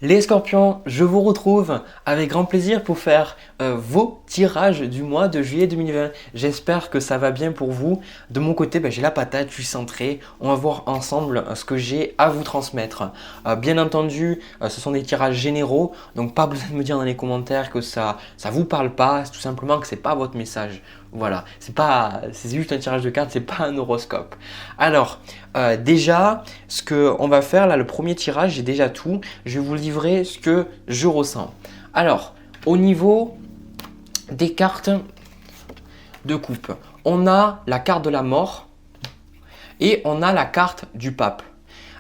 Les scorpions, je vous retrouve avec grand plaisir pour faire vos tirages du mois de juillet 2020. J'espère que ça va bien pour vous. De mon côté, j'ai la patate, je suis centré. On va voir ensemble ce que j'ai à vous transmettre. Bien entendu, ce sont des tirages généraux, donc pas besoin de me dire dans les commentaires que ça vous parle pas, c'est tout simplement que c'est pas votre message. Voilà, c'est juste un tirage de cartes, c'est pas un horoscope. Alors, déjà, ce que on va faire là, le premier tirage, j'ai déjà tout. Je vais vous livrer ce que je ressens. Alors, au niveau des cartes de coupe, on a la carte de la mort et on a la carte du pape.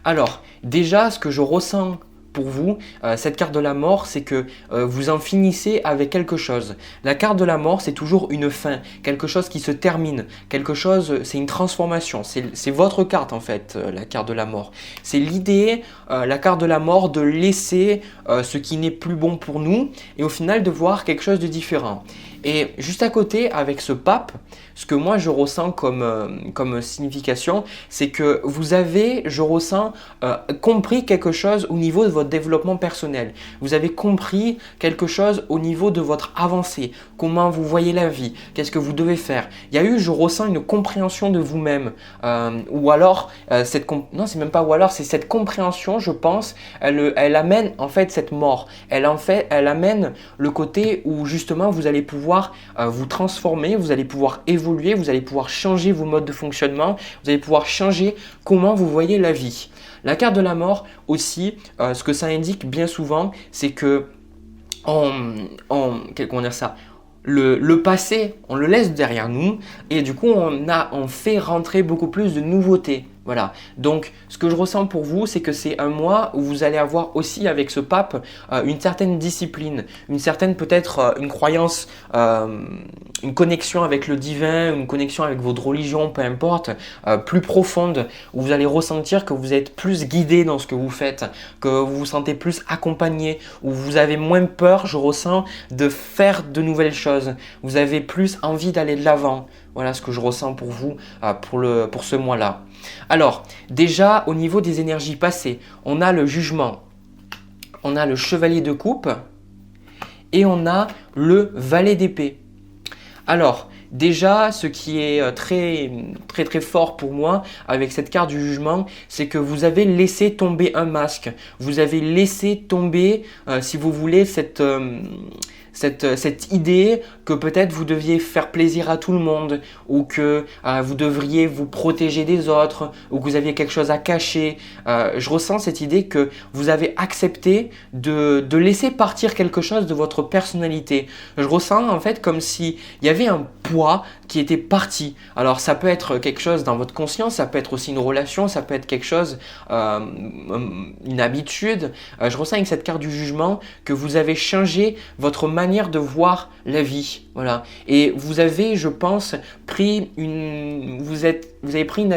Alors, déjà, ce que je ressens pour vous, cette carte de la mort, c'est que vous en finissez avec quelque chose. La carte de la mort, c'est toujours une fin, quelque chose qui se termine, quelque chose, c'est une transformation. C'est votre carte en fait, la carte de la mort. C'est l'idée, la carte de la mort, de laisser ce qui n'est plus bon pour nous et au final de voir quelque chose de différent. Et juste à côté, avec ce pape, ce que moi je ressens comme signification, c'est que vous avez, je ressens, compris quelque chose au niveau de votre développement personnel. Vous avez compris quelque chose au niveau de votre avancée, comment vous voyez la vie, qu'est-ce que vous devez faire. Il y a eu, je ressens une compréhension de vous-même, ou alors, non c'est même pas ou alors, c'est cette compréhension, je pense, elle amène en fait cette mort. Elle amène le côté où justement vous allez pouvoir vous transformer, vous allez pouvoir évoluer, vous allez pouvoir changer vos modes de fonctionnement, vous allez pouvoir changer comment vous voyez la vie. La carte de la mort aussi, ce que ça indique bien souvent, c'est que comment dire ça, le passé, on le laisse derrière nous et du coup, on fait rentrer beaucoup plus de nouveautés. Voilà. Donc, ce que je ressens pour vous, c'est que c'est un mois où vous allez avoir aussi avec ce pape une certaine discipline, une certaine peut-être une croyance, une connexion avec le divin, une connexion avec votre religion, peu importe, plus profonde, où vous allez ressentir que vous êtes plus guidé dans ce que vous faites, que vous vous sentez plus accompagné, où vous avez moins peur, je ressens, de faire de nouvelles choses. Vous avez plus envie d'aller de l'avant. Voilà ce que je ressens pour vous pour ce mois-là. Alors, déjà au niveau des énergies passées, on a le jugement, on a le chevalier de coupe et on a le valet d'épée. Alors, déjà, ce qui est très fort pour moi avec cette carte du jugement, c'est que vous avez laissé tomber un masque. Vous avez laissé tomber, si vous voulez, cette idée que peut-être vous deviez faire plaisir à tout le monde ou que vous devriez vous protéger des autres ou que vous aviez quelque chose à cacher. Je ressens cette idée que vous avez accepté de laisser partir quelque chose de votre personnalité. Je ressens en fait comme s'il y avait un poids qui était parti. Alors ça peut être quelque chose dans votre conscience, ça peut être aussi une relation, ça peut être quelque chose, une habitude. Je ressens avec cette carte du jugement que vous avez changé votre manière de voir la vie. Voilà. Et vous avez, je pense, vous avez pris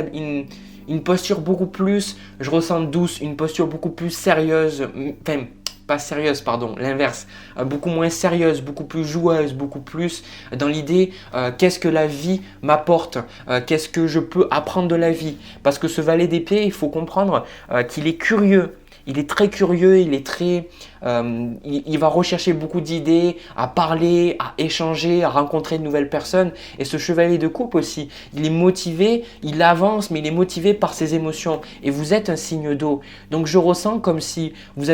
une posture beaucoup plus, je ressens douce, une posture beaucoup plus sérieuse, enfin, pas sérieuse, pardon, l'inverse, beaucoup moins sérieuse, beaucoup plus joueuse, beaucoup plus dans l'idée qu'est-ce que la vie m'apporte, qu'est-ce que je peux apprendre de la vie. Parce que ce valet d'épée, il faut comprendre qu'il est curieux. Il est très curieux, il va rechercher beaucoup d'idées, à parler, à échanger, à rencontrer de nouvelles personnes. Et ce chevalier de coupe aussi, il est motivé, il avance, mais il est motivé par ses émotions. Et vous êtes un signe d'eau. Donc je ressens comme si vous vous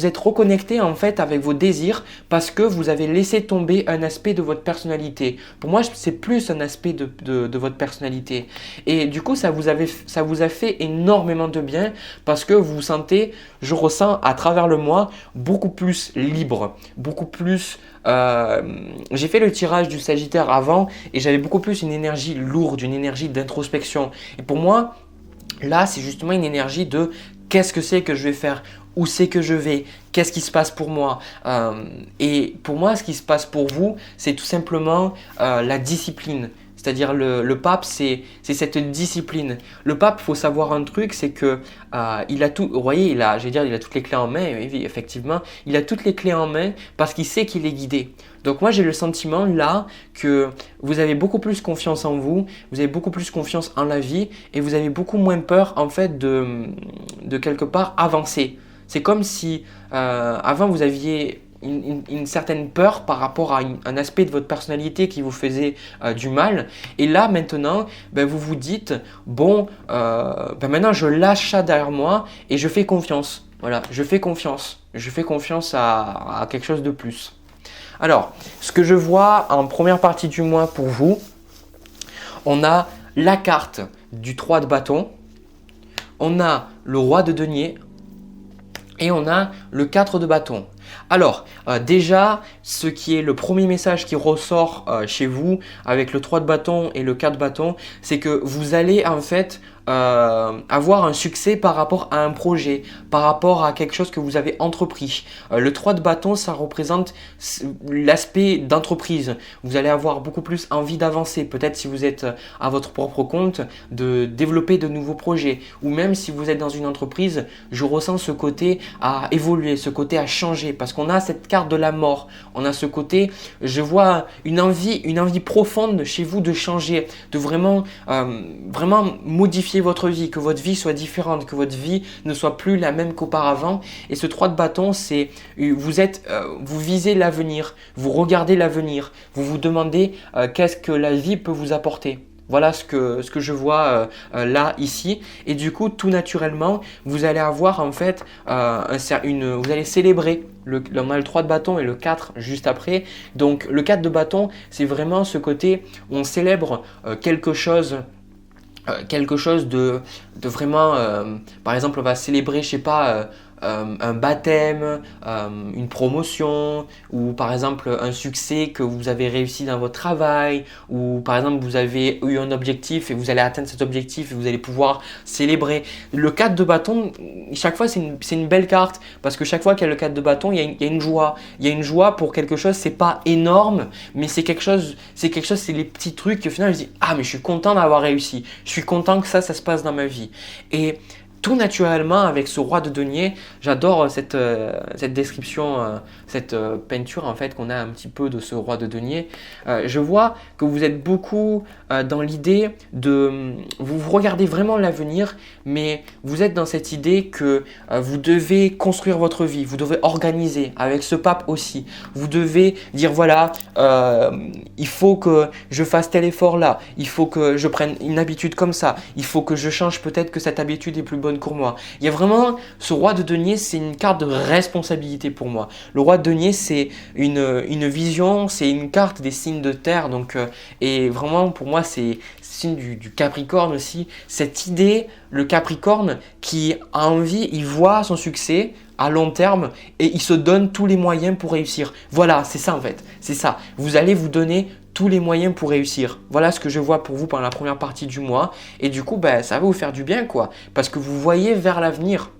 êtes reconnecté en fait avec vos désirs parce que vous avez laissé tomber un aspect de votre personnalité. Pour moi, c'est plus un aspect de votre personnalité. Et du coup, ça vous a fait énormément de bien parce que vous vous sentez, je ressens à travers le mois, beaucoup plus libre, beaucoup plus... j'ai fait le tirage du Sagittaire avant et j'avais beaucoup plus une énergie lourde, une énergie d'introspection. Et pour moi, là, c'est justement une énergie de qu'est-ce que c'est que je vais faire, où c'est que je vais, qu'est-ce qui se passe pour moi. Et pour moi, ce qui se passe pour vous, c'est tout simplement la discipline. C'est-à-dire le pape, c'est cette discipline. Le pape, il faut savoir un truc, c'est que il a tout, vous voyez, il a toutes les clés en main, oui, effectivement, il a toutes les clés en main parce qu'il sait qu'il est guidé. Donc moi, j'ai le sentiment là que vous avez beaucoup plus confiance en vous, vous avez beaucoup plus confiance en la vie et vous avez beaucoup moins peur en fait de quelque part avancer. C'est comme si avant vous aviez une certaine peur par rapport à un aspect de votre personnalité qui vous faisait du mal. Et là, maintenant, vous vous dites, bon, maintenant je lâche ça derrière moi et je fais confiance. Voilà, je fais confiance. Je fais confiance à quelque chose de plus. Alors, ce que je vois en première partie du mois pour vous, on a la carte du 3 de bâton, on a le roi de denier et on a le 4 de bâton. Alors, déjà, ce qui est le premier message qui ressort chez vous avec le 3 de bâton et le 4 de bâton, c'est que vous allez en fait avoir un succès par rapport à un projet, par rapport à quelque chose que vous avez entrepris. Le 3 de bâton, ça représente l'aspect d'entreprise. Vous allez avoir beaucoup plus envie d'avancer. Peut-être si vous êtes à votre propre compte, de développer de nouveaux projets. Ou même si vous êtes dans une entreprise, je ressens ce côté à évoluer, ce côté à changer. Parce qu'on a cette carte de la mort. On a ce côté, je vois une envie profonde chez vous de changer, de vraiment modifier votre vie, que votre vie soit différente, que votre vie ne soit plus la même qu'auparavant. Et ce 3 de bâton, c'est vous visez l'avenir, vous regardez l'avenir, vous vous demandez qu'est-ce que la vie peut vous apporter. Voilà ce que je vois là, ici. Et du coup, tout naturellement, vous allez avoir en fait, vous allez célébrer. On a le 3 de bâton et le 4 juste après. Donc, le 4 de bâton, c'est vraiment ce côté où on célèbre quelque chose de vraiment, par exemple, on va célébrer, je sais pas, un baptême, une promotion ou par exemple un succès que vous avez réussi dans votre travail ou par exemple vous avez eu un objectif et vous allez atteindre cet objectif et vous allez pouvoir célébrer. Le 4 de bâton, chaque fois c'est une belle carte parce que chaque fois qu'il y a le 4 de bâton, il y a une joie. Il y a une joie pour quelque chose, c'est pas énorme mais c'est quelque chose, c'est les petits trucs et au final je dis ah mais je suis content d'avoir réussi, je suis content que ça se passe dans ma vie. Et tout naturellement, avec ce roi de denier, j'adore cette description, cette peinture en fait qu'on a un petit peu de ce roi de denier. Je vois que vous êtes beaucoup dans l'idée de... Vous regardez vraiment l'avenir, mais vous êtes dans cette idée que vous devez construire votre vie, vous devez organiser, avec ce pape aussi. Vous devez dire voilà, il faut que je fasse tel effort là, il faut que je prenne une habitude comme ça, il faut que je change peut-être que cette habitude est plus bonne pour moi. Il y a vraiment ce roi de denier, c'est une carte de responsabilité pour moi. Le roi de denier, c'est une vision, c'est une carte des signes de terre. Donc, et vraiment pour moi, c'est signe du Capricorne aussi. Cette idée, le Capricorne qui a envie, il voit son succès à long terme et il se donne tous les moyens pour réussir. Voilà, c'est ça en fait. C'est ça. Vous allez vous donner tous les moyens pour réussir. Voilà ce que je vois pour vous pendant la première partie du mois. Et du coup, ça va vous faire du bien quoi. Parce que vous voyez vers l'avenir.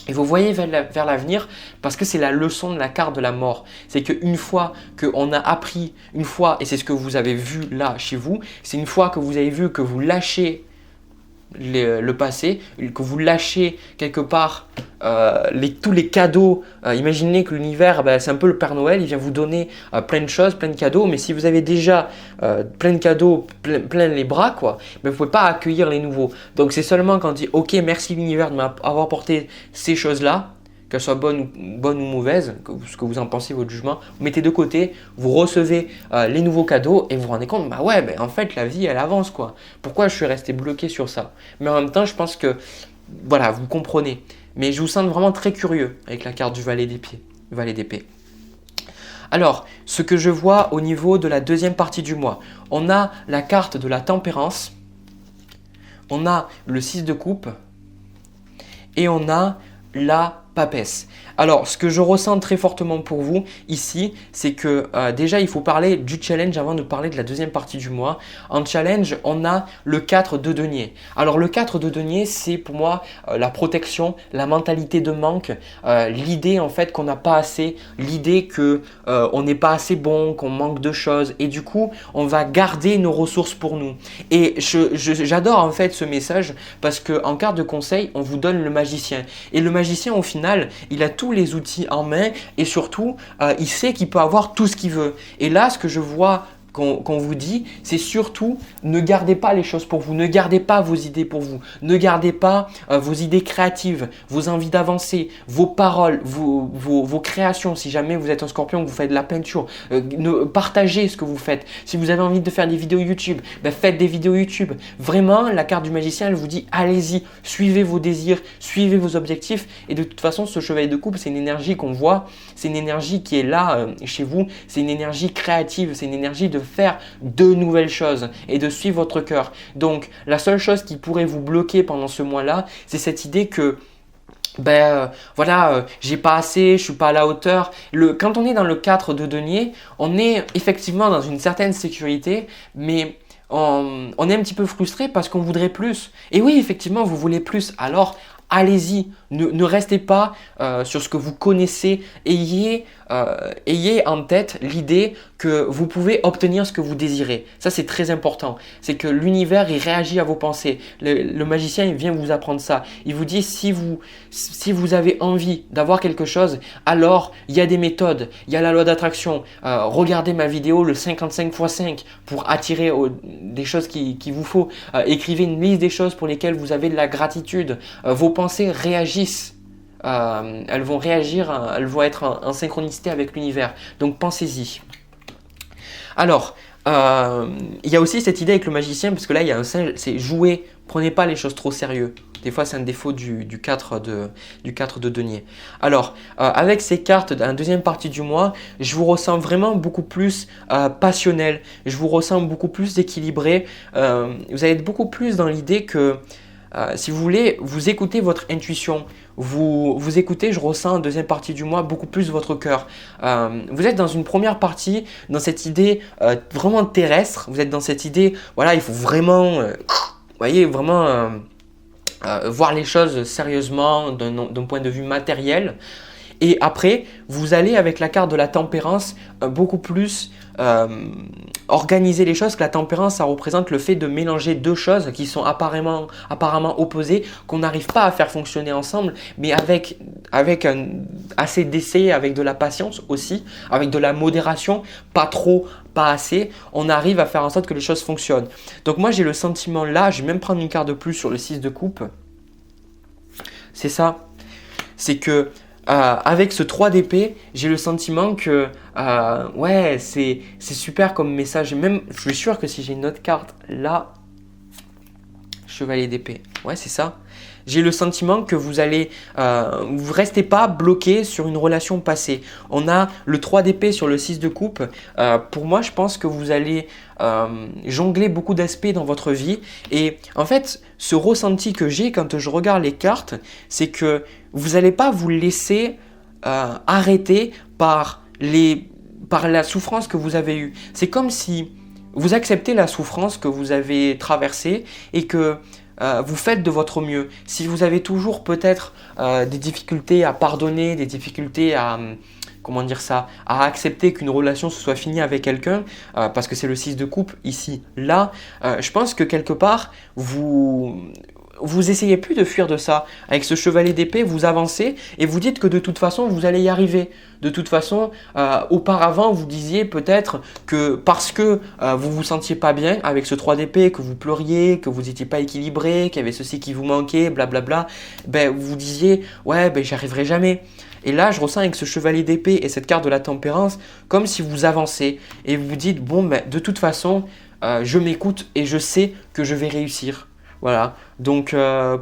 Et vous voyez vers l'avenir parce que c'est la leçon de la carte de la mort. C'est qu'une fois qu'on a appris, une fois, et c'est ce que vous avez vu là chez vous, c'est une fois que vous avez vu que vous lâchez le passé, que vous lâchez quelque part tous les cadeaux. Imaginez que l'univers, c'est un peu le Père Noël, il vient vous donner plein de choses, plein de cadeaux, mais si vous avez déjà plein de cadeaux, plein les bras, quoi, vous ne pouvez pas accueillir les nouveaux. Donc c'est seulement quand on dit ok, merci l'univers de m'avoir apporté ces choses-là, qu'elles soient bonnes ou mauvaises, ce que vous en pensez, votre jugement, vous mettez de côté, vous recevez les nouveaux cadeaux et vous vous rendez compte, en fait la vie elle avance quoi. Pourquoi je suis resté bloqué sur ça? Mais en même temps, je pense que voilà, vous comprenez. Mais je vous sens vraiment très curieux avec la carte du valet d'épée. Alors, ce que je vois au niveau de la deuxième partie du mois, on a la carte de la tempérance, on a le 6 de coupe et on a la papesse. Alors, ce que je ressens très fortement pour vous ici, c'est que déjà, il faut parler du challenge avant de parler de la deuxième partie du mois. En challenge, on a le 4 de denier. Alors, le 4 de denier, c'est pour moi la protection, la mentalité de manque, l'idée en fait qu'on n'a pas assez, l'idée que on n'est pas assez bon, qu'on manque de choses et du coup, on va garder nos ressources pour nous. Et j'adore en fait ce message parce qu'en carte de conseil, on vous donne le magicien. Et le magicien, au final, il a tous les outils en main et surtout, il sait qu'il peut avoir tout ce qu'il veut. Et là, ce que je vois qu'on vous dit, c'est surtout ne gardez pas les choses pour vous, ne gardez pas vos idées pour vous, ne gardez pas vos idées créatives, vos envies d'avancer, vos paroles, vos créations. Si jamais vous êtes un scorpion, que vous faites de la peinture, partagez ce que vous faites. Si vous avez envie de faire des vidéos YouTube, faites des vidéos YouTube. Vraiment, la carte du magicien, elle vous dit allez-y, suivez vos désirs, suivez vos objectifs. Et de toute façon, ce chevalier de coupe, c'est une énergie qu'on voit, c'est une énergie qui est là chez vous, c'est une énergie créative, c'est une énergie de faire de nouvelles choses et de suivre votre cœur. Donc, la seule chose qui pourrait vous bloquer pendant ce mois-là, c'est cette idée que j'ai pas assez, je suis pas à la hauteur. Quand on est dans le 4 de denier, on est effectivement dans une certaine sécurité, mais on est un petit peu frustré parce qu'on voudrait plus. Et oui, effectivement, vous voulez plus. Alors, allez-y, ne restez pas sur ce que vous connaissez. Ayez en tête l'idée que vous pouvez obtenir ce que vous désirez. Ça, c'est très important. C'est que l'univers, il réagit à vos pensées. Le magicien, il vient vous apprendre ça. Il vous dit, si vous avez envie d'avoir quelque chose, alors il y a des méthodes. Il y a la loi d'attraction. Regardez ma vidéo, le 55x5, pour attirer des choses qu'il vous faut. Écrivez une liste des choses pour lesquelles vous avez de la gratitude. Vos pensées réagissent. Elles vont réagir, elles vont être en synchronicité avec l'univers. Donc pensez-y. Alors, il y a aussi cette idée avec le magicien, parce que là il y a un singe, c'est jouer, prenez pas les choses trop sérieux. Des fois c'est un défaut du 4 de denier. Alors, avec ces cartes, dans la deuxième partie du mois, je vous ressens vraiment beaucoup plus passionnel, je vous ressens beaucoup plus équilibré. Vous allez être beaucoup plus dans l'idée que si vous voulez, vous écoutez votre intuition, vous écoutez, je ressens en deuxième partie du mois, beaucoup plus votre cœur. Vous êtes dans une première partie, dans cette idée vraiment terrestre, vous êtes dans cette idée, voilà, il faut vraiment, vraiment voir les choses sérieusement d'un point de vue matériel. Et après, vous allez avec la carte de la tempérance beaucoup plus organiser les choses. Que la tempérance, ça représente le fait de mélanger deux choses qui sont apparemment opposées, qu'on n'arrive pas à faire fonctionner ensemble, mais avec assez d'essais, avec de la patience aussi, avec de la modération, pas trop, pas assez, on arrive à faire en sorte que les choses fonctionnent. Donc moi j'ai le sentiment là, je vais même prendre une carte de plus sur le 6 de coupe. C'est ça, c'est que avec ce 3 d'épée, j'ai le sentiment que c'est super comme message. Et même, je suis sûr que si j'ai une autre carte là, chevalier d'épée, ouais c'est ça. J'ai le sentiment que vous restez pas bloqué sur une relation passée. On a le 3 d'épée sur le 6 de coupe. Pour moi, je pense que vous allez jongler beaucoup d'aspects dans votre vie. Et en fait, ce ressenti que j'ai quand je regarde les cartes, c'est que vous n'allez pas vous laisser arrêter par la souffrance que vous avez eue. C'est comme si vous acceptez la souffrance que vous avez traversée et que vous faites de votre mieux. Si vous avez toujours peut-être des difficultés à pardonner, des difficultés à accepter qu'une relation se soit finie avec quelqu'un, parce que c'est le 6 de coupe ici, là, je pense que quelque part, vous essayez plus de fuir de ça. Avec ce chevalier d'épée, vous avancez et vous dites que de toute façon, vous allez y arriver. De toute façon, auparavant, vous disiez peut-être que parce que vous vous sentiez pas bien avec ce 3 d'épée, que vous pleuriez, que vous n'étiez pas équilibré, qu'il y avait ceci qui vous manquait, blablabla, vous disiez « ouais, j'y arriverai jamais ». Et là, je ressens avec ce chevalier d'épée et cette carte de la tempérance, comme si vous avancez et vous vous dites « bon, de toute façon, je m'écoute et je sais que je vais réussir ». Voilà, donc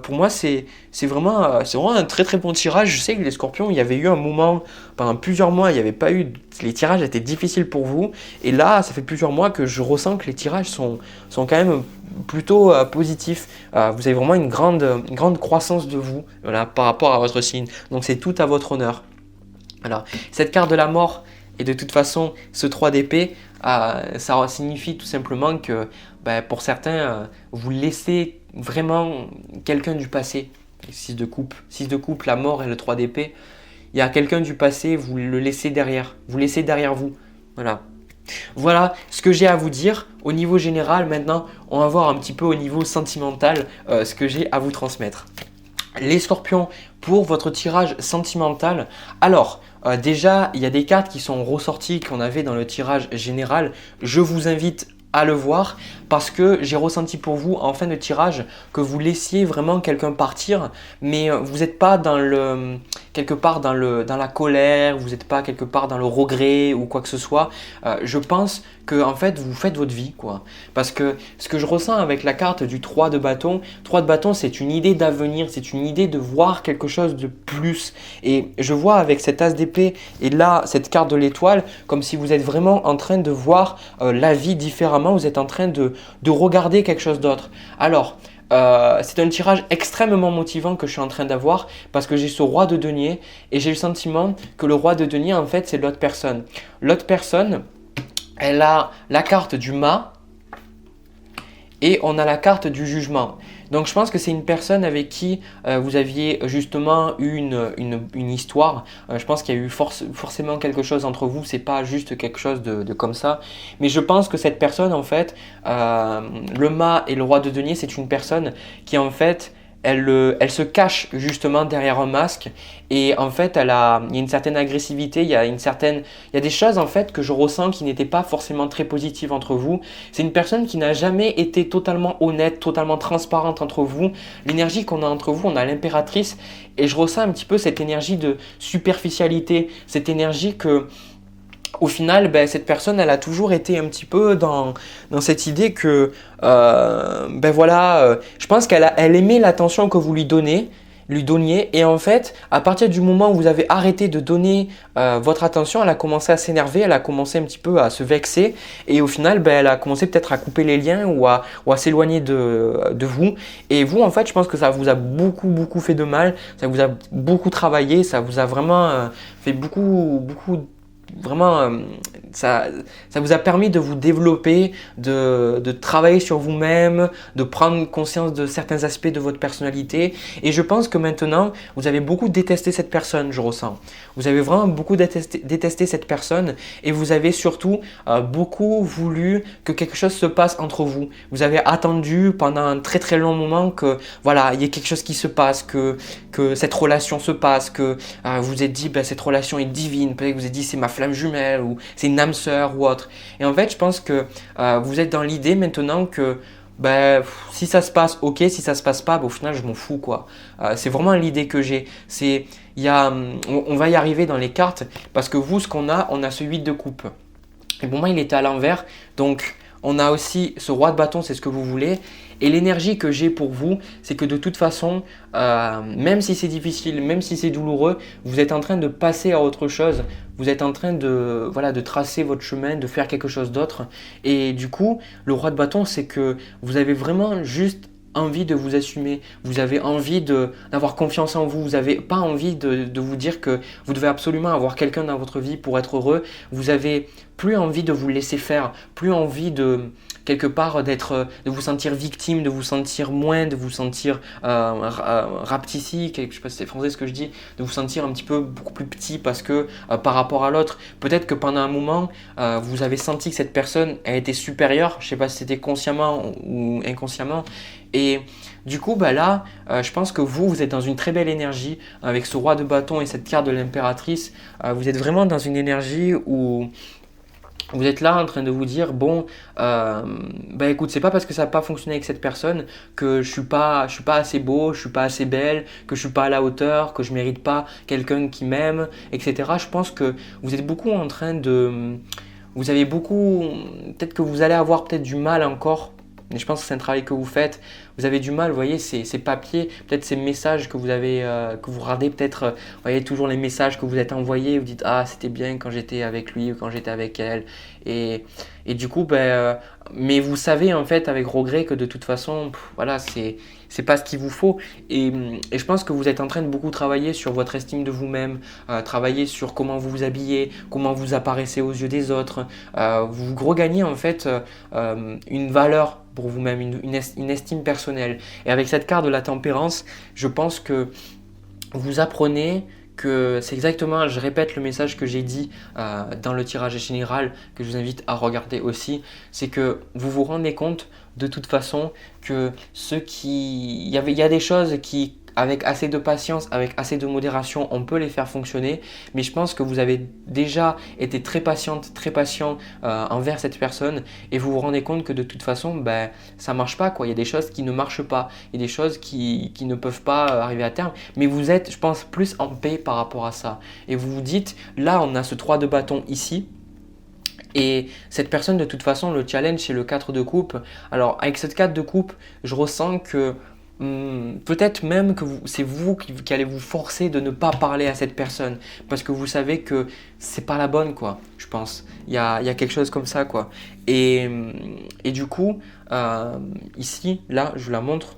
pour moi c'est vraiment un très très bon tirage. Je sais que les scorpions, il y avait eu un moment, pendant plusieurs mois, il n'y avait pas eu, les tirages étaient difficiles pour vous. Et là, ça fait plusieurs mois que je ressens que les tirages sont quand même plutôt positifs. Vous avez vraiment une grande croissance de vous, voilà, par rapport à votre signe. Donc c'est tout à votre honneur. Alors, cette carte de la mort et de toute façon ce 3 d'épée, ça signifie tout simplement que pour certains, vous laissez vraiment quelqu'un du passé. 6 de coupe, la mort et le 3 d'épée. Il y a quelqu'un du passé, vous le laissez derrière. Vous laissez derrière vous. Voilà ce que j'ai à vous dire au niveau général. Maintenant, on va voir un petit peu au niveau sentimental ce que j'ai à vous transmettre. Les scorpions, pour votre tirage sentimental, alors déjà, il y a des cartes qui sont ressorties qu'on avait dans le tirage général. Je vous invite à le voir parce que j'ai ressenti pour vous en fin de tirage que vous laissiez vraiment quelqu'un partir, mais vous n'êtes pas quelque part dans la colère, vous n'êtes pas quelque part dans le regret ou quoi que ce soit. Je pense que en fait vous faites votre vie, quoi. Parce que ce que je ressens avec la carte du 3 de bâton, 3 de bâton, c'est une idée d'avenir, c'est une idée de voir quelque chose de plus. Et je vois avec cet as d'épée et là cette carte de l'étoile comme si vous êtes vraiment en train de voir la vie différemment, vous êtes en train de regarder quelque chose d'autre. Alors, c'est un tirage extrêmement motivant que je suis en train d'avoir parce que j'ai ce roi de denier et j'ai le sentiment que le roi de denier, en fait, c'est l'autre personne. L'autre personne, elle a la carte du mât et on a la carte du jugement. Donc je pense que c'est une personne avec qui vous aviez justement eu une histoire. Je pense qu'il y a eu forcément quelque chose entre vous, c'est pas juste quelque chose de comme ça. Mais je pense que cette personne, en fait, le mât et le roi de denier, c'est une personne qui, en fait, elle se cache justement derrière un masque et en fait il y a une certaine agressivité, il y a des choses en fait que je ressens qui n'étaient pas forcément très positives entre vous. C'est une personne qui n'a jamais été totalement honnête, totalement transparente entre vous. L'énergie qu'on a entre vous, on a l'impératrice et je ressens un petit peu cette énergie de superficialité, cette énergie que au final, cette personne, elle a toujours été un petit peu dans cette idée que, je pense elle aimait l'attention que vous lui donniez. Et en fait, à partir du moment où vous avez arrêté de donner votre attention, elle a commencé à s'énerver, elle a commencé un petit peu à se vexer. Et au final, elle a commencé peut-être à couper les liens ou à s'éloigner de vous. Et vous, en fait, je pense que ça vous a beaucoup, beaucoup fait de mal. Ça vous a beaucoup travaillé. Ça vous a vraiment fait beaucoup vraiment, ça vous a permis de vous développer, de travailler sur vous-même, de prendre conscience de certains aspects de votre personnalité. Et je pense que maintenant, vous avez beaucoup détesté cette personne, je ressens. Vous avez vraiment beaucoup détesté cette personne et vous avez surtout beaucoup voulu que quelque chose se passe entre vous. Vous avez attendu pendant un très très long moment que voilà, il y ait quelque chose qui se passe, que cette relation se passe, que vous vous êtes dit cette relation est divine, peut-être que vous avez dit c'est ma flamme jumelle ou c'est une âme sœur ou autre. Et en fait, je pense que vous êtes dans l'idée maintenant que si ça se passe, ok, si ça se passe pas, au final, je m'en fous, quoi. C'est vraiment l'idée que j'ai. On va y arriver dans les cartes parce que vous, ce qu'on a, on a ce 8 de coupe. Et pour moi, il était à l'envers. Donc, on a aussi ce roi de bâton, c'est ce que vous voulez. Et l'énergie que j'ai pour vous, c'est que de toute façon, même si c'est difficile, même si c'est douloureux, vous êtes en train de passer à autre chose. Vous êtes en train de tracer votre chemin, de faire quelque chose d'autre. Et du coup, le roi de bâton, c'est que vous avez vraiment juste envie de vous assumer, vous avez envie d'avoir confiance en vous, vous n'avez pas envie de vous dire que vous devez absolument avoir quelqu'un dans votre vie pour être heureux, vous avez plus envie de vous laisser faire, plus envie de quelque part de vous sentir victime, de vous sentir moins, de vous sentir rapetissé, je ne sais pas si c'est français ce que je dis, de vous sentir un petit peu beaucoup plus petit parce que par rapport à l'autre, peut-être que pendant un moment, vous avez senti que cette personne a été supérieure, je ne sais pas si c'était consciemment ou inconsciemment. Et du coup, là, je pense que vous êtes dans une très belle énergie avec ce roi de bâton et cette carte de l'impératrice. Vous êtes vraiment dans une énergie où vous êtes là en train de vous dire écoute, c'est pas parce que ça n'a pas fonctionné avec cette personne que je suis pas assez beau, je suis pas assez belle, que je suis pas à la hauteur, que je mérite pas quelqu'un qui m'aime, etc. Je pense que vous êtes beaucoup en train vous avez beaucoup, peut-être que vous allez avoir peut-être du mal encore. Mais je pense que c'est un travail que vous faites. Vous avez du mal, vous voyez, ces papiers, peut-être ces messages que vous avez, que vous regardez, peut-être, vous voyez toujours les messages que vous êtes envoyés, vous dites ah c'était bien quand j'étais avec lui ou quand j'étais avec elle, et du coup mais vous savez en fait avec regret que de toute façon, voilà, c'est pas ce qu'il vous faut, et je pense que vous êtes en train de beaucoup travailler sur votre estime de vous-même, travailler sur comment vous vous habillez, comment vous apparaissez aux yeux des autres, vous regagnez en fait une valeur pour vous-même, une estime personnelle. Et avec cette carte de la tempérance, je pense que vous apprenez que c'est exactement, je répète le message que j'ai dit dans le tirage général, que je vous invite à regarder aussi, c'est que vous vous rendez compte de toute façon que il y a des choses qui avec assez de patience, avec assez de modération, on peut les faire fonctionner. Mais je pense que vous avez déjà été très patiente, très patient envers cette personne et vous vous rendez compte que de toute façon, ben, ça ne marche pas, quoi. Il y a des choses qui ne marchent pas, il y a des choses qui ne peuvent pas arriver à terme. Mais vous êtes, je pense, plus en paix par rapport à ça. Et vous vous dites, là, on a ce 3 de bâton ici. Et cette personne, de toute façon, le challenge, c'est le 4 de coupe. Alors, avec cette 4 de coupe, je ressens que peut-être même que c'est vous qui allez vous forcer de ne pas parler à cette personne. Parce que vous savez que c'est pas la bonne, quoi, je pense. Il y a quelque chose comme ça, quoi. Et du coup, ici, là, je vous la montre.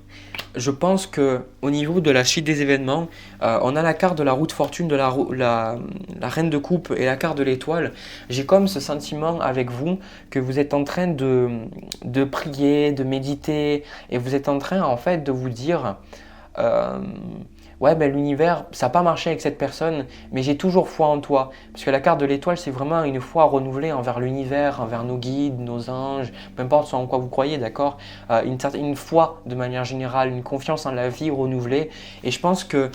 Je pense que au niveau de la suite des événements, on a la carte de la roue de fortune, de la reine de coupe et la carte de l'étoile. J'ai comme ce sentiment avec vous que vous êtes en train de prier, de méditer et vous êtes en train en fait de vous dire euh, ouais, ben, l'univers, ça n'a pas marché avec cette personne, mais j'ai toujours foi en toi. Parce que la carte de l'étoile, c'est vraiment une foi renouvelée envers l'univers, envers nos guides, nos anges, peu importe en quoi vous croyez, d'accord. Une foi de manière générale, une confiance en la vie renouvelée. Et je pense que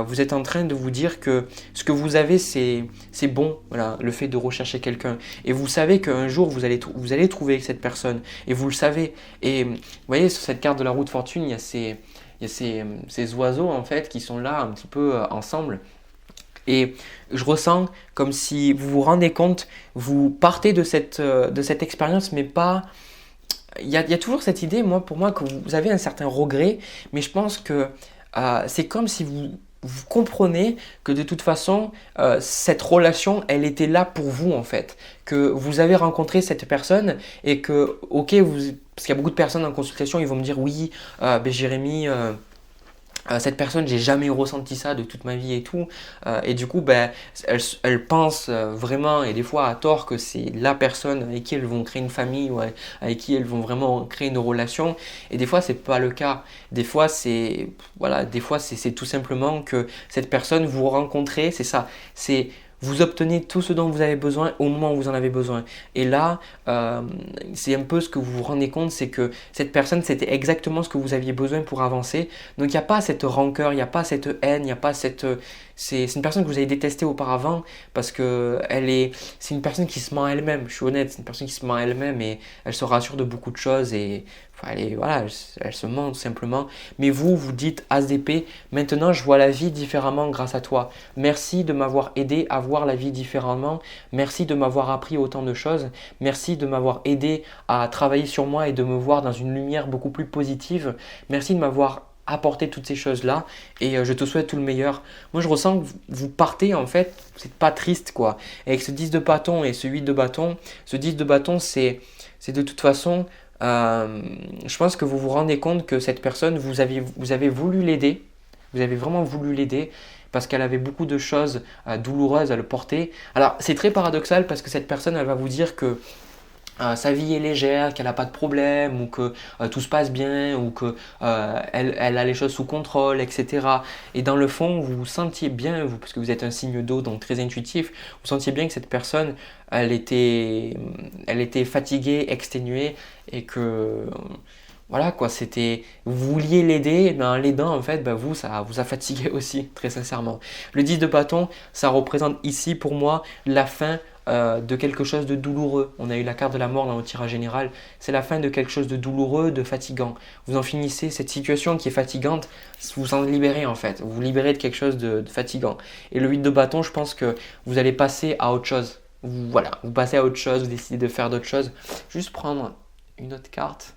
vous êtes en train de vous dire que ce que vous avez, c'est bon, voilà, le fait de rechercher quelqu'un. Et vous savez qu'un jour, vous allez trouver cette personne. Et vous le savez. Et vous voyez, sur cette carte de la roue de fortune, il y a ces oiseaux en fait qui sont là un petit peu ensemble. Et je ressens comme si vous vous rendez compte, vous partez de cette expérience, mais pas. Il y a toujours cette idée, pour moi, que vous avez un certain regret, mais je pense que c'est comme si vous comprenez que de toute façon, cette relation, elle était là pour vous en fait. Que vous avez rencontré cette personne et que, ok, parce qu'il y a beaucoup de personnes en consultation, ils vont me dire oui, ben Jérémy, cette personne, j'ai jamais ressenti ça de toute ma vie et tout. Et du coup, ben, elles pensent vraiment, et des fois à tort, que c'est la personne avec qui elles vont créer une famille ou avec qui elles vont vraiment créer une relation. Et des fois, c'est pas le cas. Des fois, c'est tout simplement que cette personne, vous rencontrez, c'est ça. C'est vous obtenez tout ce dont vous avez besoin au moment où vous en avez besoin. Et là, c'est un peu ce que vous vous rendez compte, c'est que cette personne, c'était exactement ce que vous aviez besoin pour avancer. Donc il n'y a pas cette rancœur, il n'y a pas cette haine, il n'y a pas cette... C'est une personne que vous avez détestée auparavant parce que c'est une personne qui se ment elle-même, je suis honnête, c'est une personne qui se ment elle-même et elle se rassure de beaucoup de choses et voilà, elle se ment tout simplement. Mais vous dites As d'épée, maintenant je vois la vie différemment grâce à toi. Merci de m'avoir aidé à voir la vie différemment. Merci de m'avoir appris autant de choses. Merci de m'avoir aidé à travailler sur moi et de me voir dans une lumière beaucoup plus positive. Merci de m'avoir apporté toutes ces choses-là et je te souhaite tout le meilleur. Moi je ressens que vous partez en fait, vous n'êtes pas triste quoi. Avec ce 10 de bâton et ce 8 de bâton, ce 10 de bâton c'est de toute façon... je pense que vous vous rendez compte que cette personne, vous avez voulu l'aider, vous avez vraiment voulu l'aider parce qu'elle avait beaucoup de choses douloureuses à le porter. Alors c'est très paradoxal parce que cette personne, elle va vous dire que sa vie est légère, qu'elle n'a pas de problème ou que tout se passe bien ou que elle a les choses sous contrôle, etc. Et dans le fond, vous vous sentiez bien, vous, parce que vous êtes un signe d'eau, donc très intuitif, vous sentiez bien que cette personne, elle était fatiguée, exténuée et que voilà quoi, vous vouliez l'aider, mais en l'aidant en fait, ça vous a fatigué aussi, très sincèrement. Le 10 de bâton, ça représente ici pour moi la fin de quelque chose de douloureux. On a eu la carte de la mort dans le tirage général. C'est la fin de quelque chose de douloureux, de fatigant. Vous en finissez cette situation qui est fatigante, vous en libérez en fait. Vous vous libérez de quelque chose de fatigant. Et le 8 de bâton, je pense que vous allez passer à autre chose. Vous passez à autre chose, vous décidez de faire d'autres choses. Juste prendre une autre carte.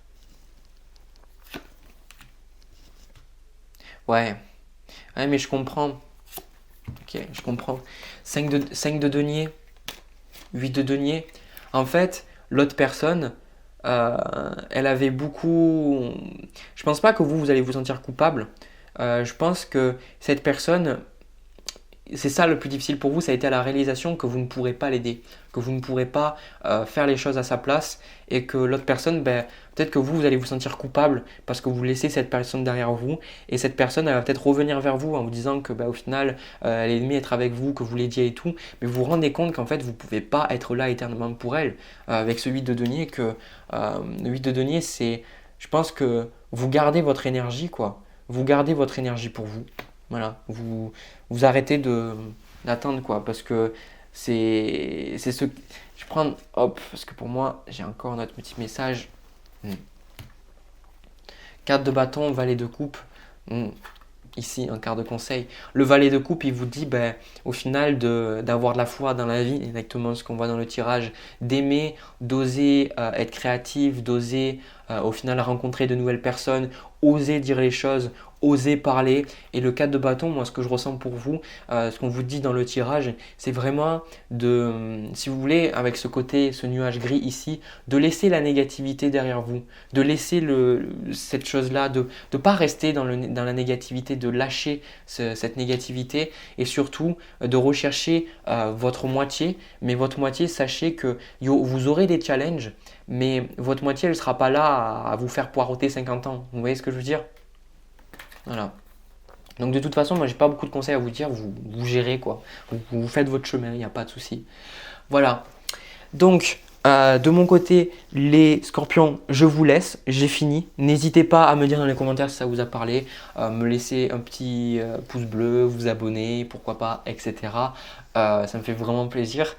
Ouais, mais je comprends. Ok, je comprends. 5 de denier. 8 de denier. En fait, l'autre personne, elle avait beaucoup... Je pense pas que vous allez vous sentir coupable. Je pense que cette personne, c'est ça le plus difficile pour vous, ça a été à la réalisation que vous ne pourrez pas l'aider, que vous ne pourrez pas faire les choses à sa place et que l'autre personne, peut-être que vous allez vous sentir coupable parce que vous laissez cette personne derrière vous et cette personne, elle va peut-être revenir vers vous en vous disant que au final, elle est aimée être avec vous, que vous l'aidiez et tout, mais vous vous rendez compte qu'en fait, vous ne pouvez pas être là éternellement pour elle. Avec ce 8 de denier, le 8 de denier, c'est, je pense que vous gardez votre énergie, quoi. vous gardez votre énergie pour vous. Voilà, vous arrêtez d'attendre quoi, parce que c'est ce. Je vais prendre, hop, parce que pour moi, j'ai encore notre petit message. 4 de bâton, valet de coupe. Ici, un quart de conseil. Le valet de coupe, il vous dit, ben, au final, d'avoir de la foi dans la vie, exactement ce qu'on voit dans le tirage, d'aimer, d'oser être créatif, d'oser au final rencontrer de nouvelles personnes, oser dire les choses, oser parler. Et le 4 de bâton, moi, ce que je ressens pour vous, ce qu'on vous dit dans le tirage, c'est vraiment si vous voulez, avec ce côté, ce nuage gris ici, de laisser la négativité derrière vous, de laisser cette chose-là, de ne pas rester dans la négativité, de lâcher cette négativité et surtout de rechercher votre moitié. Mais votre moitié, sachez que vous aurez des challenges, mais votre moitié, elle ne sera pas là à vous faire poireauter 50 ans. Vous voyez ce que je veux dire? Voilà. Donc de toute façon, moi j'ai pas beaucoup de conseils à vous dire, vous gérez quoi. Vous faites votre chemin, il n'y a pas de souci. Voilà. Donc de mon côté, les scorpions, je vous laisse, j'ai fini. N'hésitez pas à me dire dans les commentaires si ça vous a parlé, me laisser un petit pouce bleu, vous abonner, pourquoi pas, etc. Ça me fait vraiment plaisir.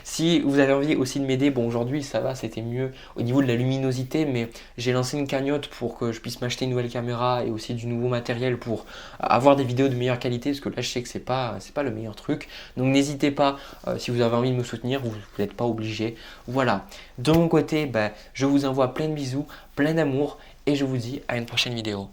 Si vous avez envie aussi de m'aider, bon aujourd'hui ça va, c'était mieux au niveau de la luminosité, mais j'ai lancé une cagnotte pour que je puisse m'acheter une nouvelle caméra et aussi du nouveau matériel pour avoir des vidéos de meilleure qualité, parce que là je sais que c'est pas le meilleur truc. Donc n'hésitez pas, si vous avez envie de me soutenir, vous n'êtes pas obligé. Voilà, de mon côté, je vous envoie plein de bisous, plein d'amour et je vous dis à une prochaine vidéo.